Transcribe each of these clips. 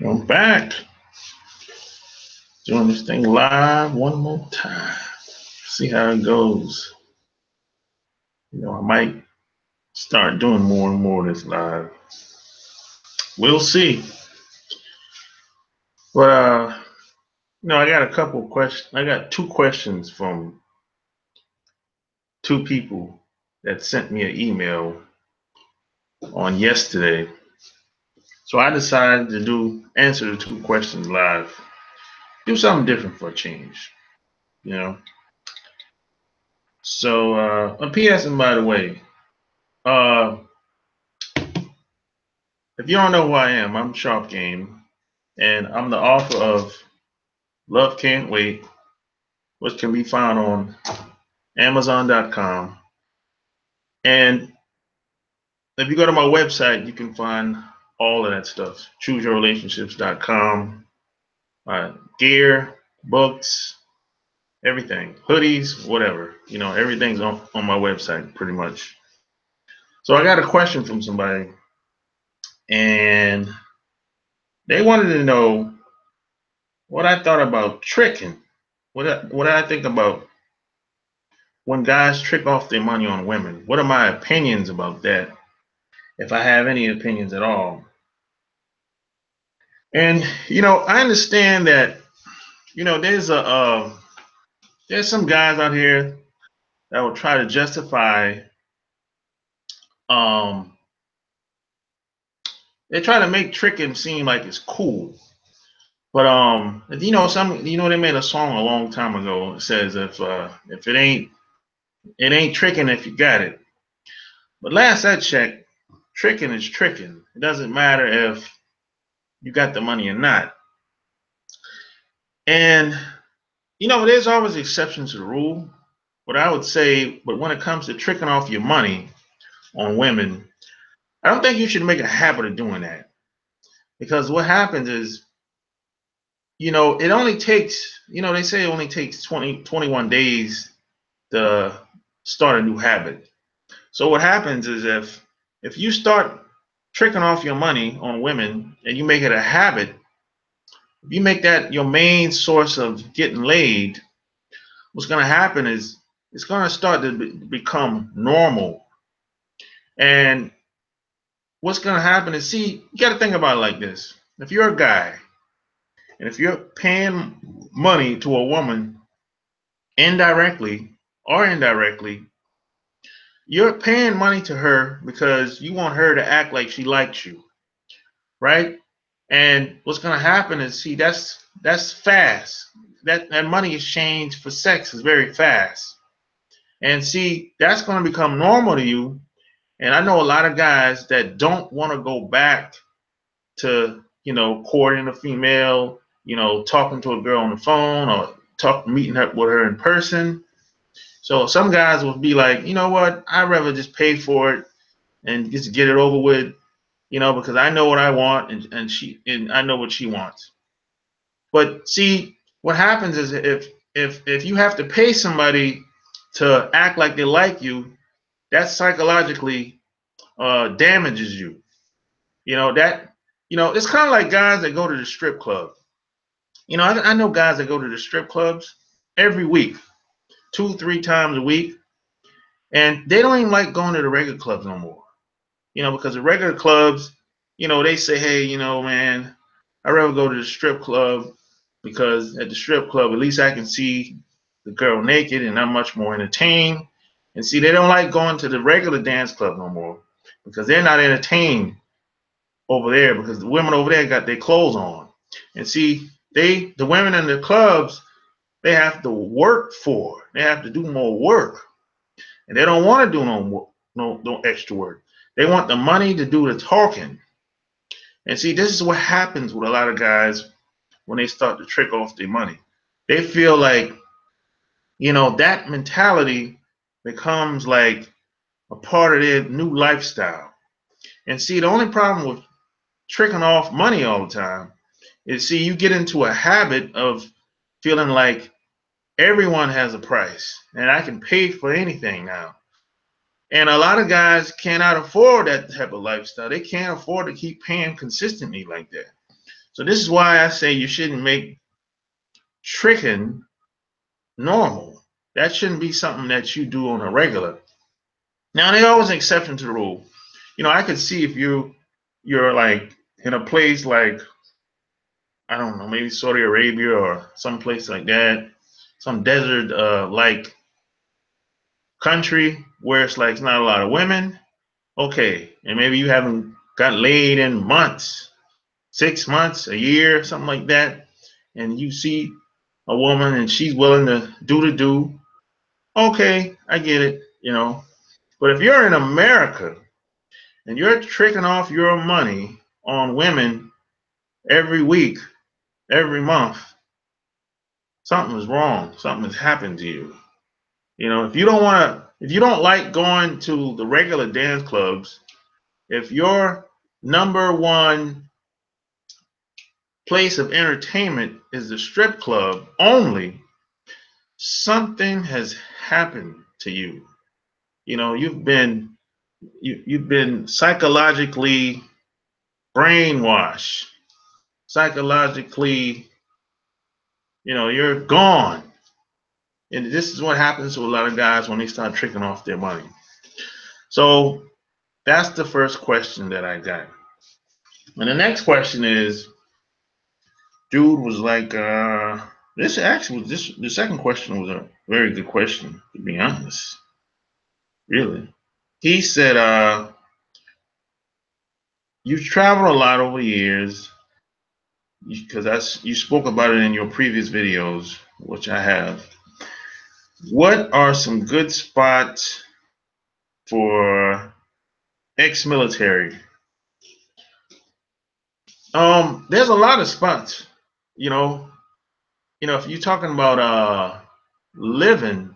I'm back doing this thing live one more time. See how it goes. I might start doing more and more of this live. We'll see. But I got a couple of questions. I got two questions from two people that sent me an email on yesterday. So I decided to answer the two questions live. Do something different for a change, you know. So a PS, and by the way, uh if you don't know who I am, I'm Sharp Game, and I'm the author of Love Can't Wait, which can be found on Amazon.com. And if you go to my website, you can find all of that stuff. ChooseYourRelationships.com, gear, books, everything, hoodies, whatever. Everything's on my website pretty much. So I got a question from somebody, and they wanted to know what I thought about tricking. What I think about when guys trick off their money on women. What are my opinions about that? If I have any opinions at all. And I understand that there's some guys out here that will try to justify um they try to make tricking seem like it's cool. But they made a song a long time ago. It says if it ain't tricking if you got it. But last I checked, tricking is tricking. It doesn't matter if you got the money or not. And there's always exceptions to the rule. But I would say, but when it comes to tricking off your money on women, I don't think you should make a habit of doing that. Because what happens is, it only takes, they say it only takes 21 days to start a new habit. So what happens is if you start tricking off your money on women and you make it a habit, if you make that your main source of getting laid, what's going to happen is it's going to start to become normal. And what's going to happen is, see, you got to think about it like this. If you're a guy and if you're paying money to a woman indirectly or indirectly, you're paying money to her because you want her to act like she likes you, right? And what's going to happen is, see, that's fast. That money exchange for sex is very fast. And see, that's going to become normal to you. And I know a lot of guys that don't want to go back to, courting a female, talking to a girl on the phone or meeting her with her in person. So some guys will be like, you know what, I'd rather just pay for it and just get it over with, because I know what I want and I know what she wants. But see, what happens is if you have to pay somebody to act like they like you, that psychologically damages you. It's kind of like guys that go to the strip club. I know guys that go to the strip clubs every week, 2, 3 times a week, and they don't even like going to the regular clubs no more. Because the regular clubs, they say, hey, man, I'd rather go to the strip club because at the strip club, at least I can see the girl naked and I'm much more entertained. And see, they don't like going to the regular dance club no more because they're not entertained over there because the women over there got their clothes on. And see, the women in the clubs, they have to work for. They have to do more work. And they don't want to do no extra work. They want the money to do the talking. And see, this is what happens with a lot of guys when they start to trick off their money. They feel like, that mentality becomes like a part of their new lifestyle. And see, the only problem with tricking off money all the time is, see, you get into a habit of feeling like everyone has a price and I can pay for anything now. And a lot of guys cannot afford that type of lifestyle. They can't afford to keep paying consistently like that. So this is why I say you shouldn't make tricking normal. That shouldn't be something that you do on a regular. Now, there's always an exception to the rule. You know, I could see if you're like in a place like, I don't know, maybe Saudi Arabia or some place like that, some desert like country where it's like it's not a lot of women. Okay, and maybe you haven't got laid in months, 6 months, a year, something like that, and you see a woman and she's willing to do the do. Okay, I get it, you know. But if you're in America and you're tricking off your money on women every week, every month, something is wrong. Something has happened to you. You know, if you don't like going to the regular dance clubs, if your number one place of entertainment is the strip club only, something has happened to you. You know, you've been psychologically brainwashed, psychologically, you know, you're gone. And this is what happens to a lot of guys when they start tricking off their money. So that's the first question that I got. And the next question is, dude was like, the second question was a very good question, to be honest. Really. He said, you've traveled a lot over the years, because you spoke about it in your previous videos, which I have. What are some good spots for ex-military? There's a lot of spots. You know, if you're talking about living,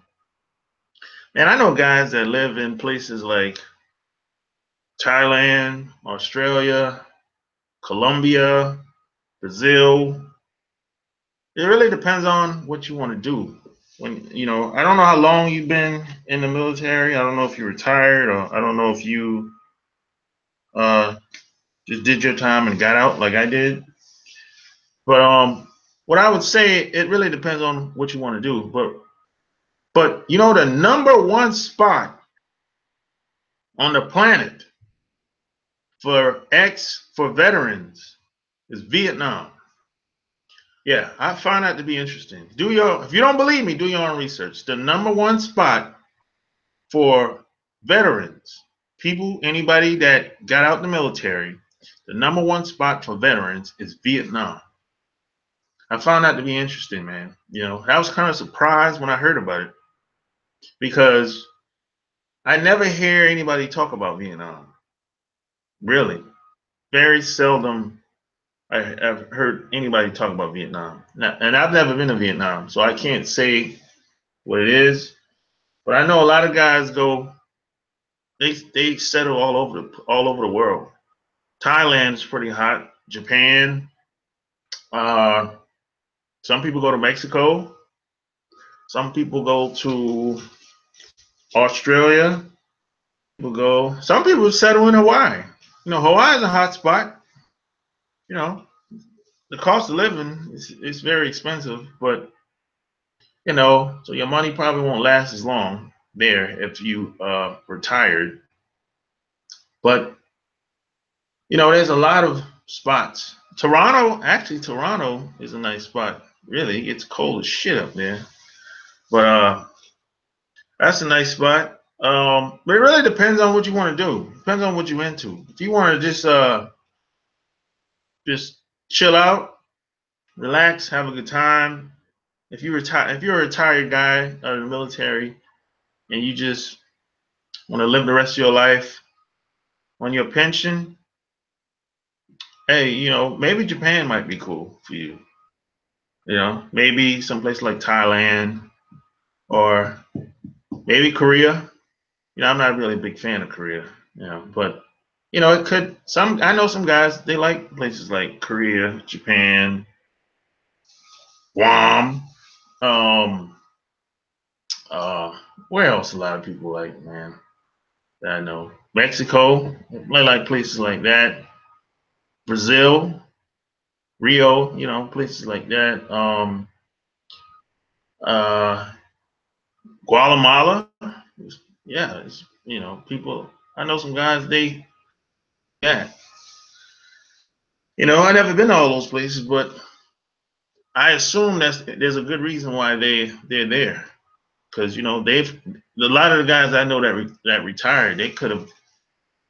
and I know guys that live in places like Thailand, Australia, Colombia, Brazil. It really depends on what you want to do. I don't know how long you've been in the military. I don't know if you're retired, or I don't know if you uh, just did your time and got out like I did. But what I would say, it really depends on what you want to do. But the number one spot on the planet for veterans is Vietnam. Yeah, I find that to be interesting. If you don't believe me, do your own research. The number one spot for veterans, anybody that got out in the military, the number one spot for veterans is Vietnam. I found that to be interesting, man. I was kind of surprised when I heard about it, because I never hear anybody talk about Vietnam. Really, very seldom I've heard anybody talk about Vietnam. And I've never been to Vietnam, so I can't say what it is. But I know a lot of guys go. They settle all over the world. Thailand is pretty hot. Japan. Uh, some people go to Mexico. Some people go to Australia. Some people settle in Hawaii. Hawaii is a hot spot. The cost of living is very expensive, but so your money probably won't last as long there if you retired. But there's a lot of spots. Toronto is a nice spot. Really, it's cold as shit up there. But that's a nice spot. But it really depends on what you want to do. Depends on what you're into. If you want to just chill out, relax, have a good time. If you're a retired guy out of the military and you just want to live the rest of your life on your pension, hey, maybe Japan might be cool for you. Maybe someplace like Thailand, or maybe Korea. I'm not really a big fan of Korea, but it could. I know some guys, they like places like Korea, Japan, Guam. Um, where else a lot of people like, man, that I know. Mexico, they like places like that. Brazil. Rio, places like that. Uh, Guatemala, yeah, people. I know some guys. Yeah, I never been to all those places, but I assume there's a good reason why they're there, because they've a lot of the guys I know that retired, they could have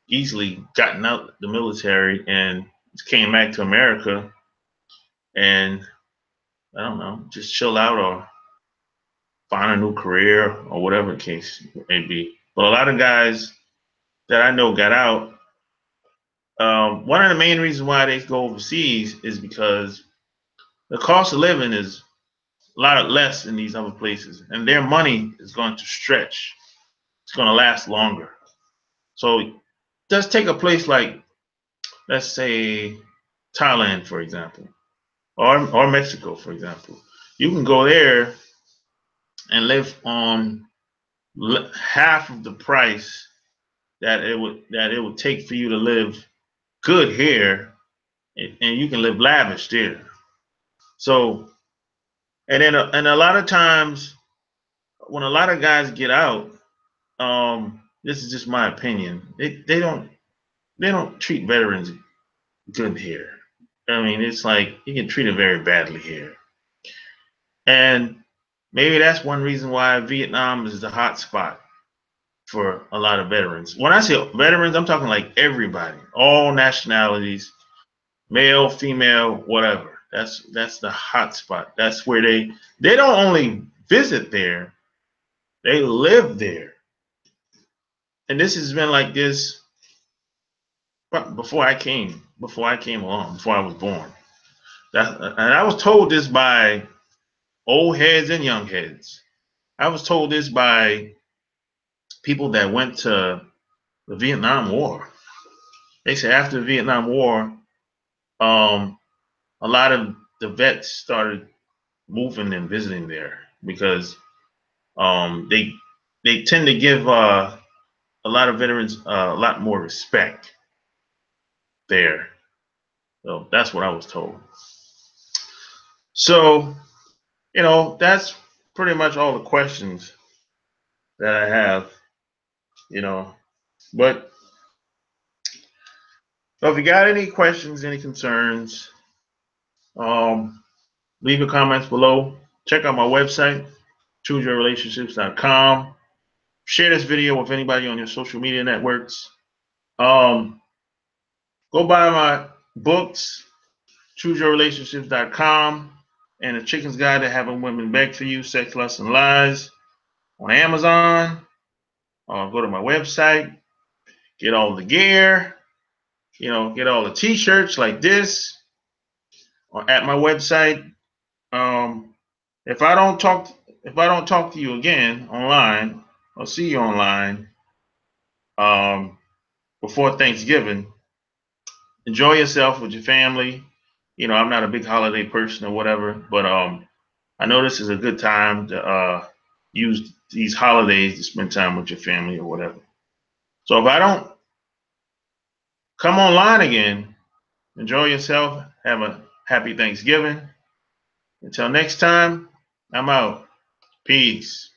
easily gotten out the military and came back to America and I don't know, just chill out or find a new career or whatever the case may be. But a lot of guys that I know got out. One of the main reasons why they go overseas is because the cost of living is a lot less in these other places, and their money is going to stretch. It's going to last longer. So just take a place like, let's say, Thailand, for example, or Mexico, for example. You can go there and live on half of the price that it would take for you to live good here, and you can live lavish there. So, and a lot of times when a lot of guys get out, this is just my opinion. They don't treat veterans good here. I mean, it's like you get treated very badly here, and maybe that's one reason why Vietnam is the hot spot for a lot of veterans. When I say veterans, I'm talking like everybody, all nationalities, male, female, whatever. That's the hot spot. That's where they don't only visit there, they live there. And this has been like this before I came along, before I was born. And I was told this by old heads and young heads. I was told this by people that went to the Vietnam War. They said after the Vietnam War, um, a lot of the vets started moving and visiting there because they tend to give a lot of veterans a lot more respect there. So that's what I was told. So that's pretty much all the questions that I have. You know, but if you got any questions, any concerns, um, leave your comments below. Check out my website, chooseyourrelationships.com. Share this video with anybody on your social media networks. Um, Go buy my books, chooseyourrelationships.com, and The Chicken's Guide to Having Women Beg for You, Sex, Lust, and Lies on Amazon. Go to my website, get all the gear, get all the t-shirts like this at my website. Um, if I don't talk to you again online, I'll see you online before Thanksgiving. Enjoy yourself with your family. I'm not a big holiday person or whatever, but I know this is a good time to use these holidays to spend time with your family or whatever. So if I don't come online again, enjoy yourself. Have a happy Thanksgiving. Until next time, I'm out. Peace.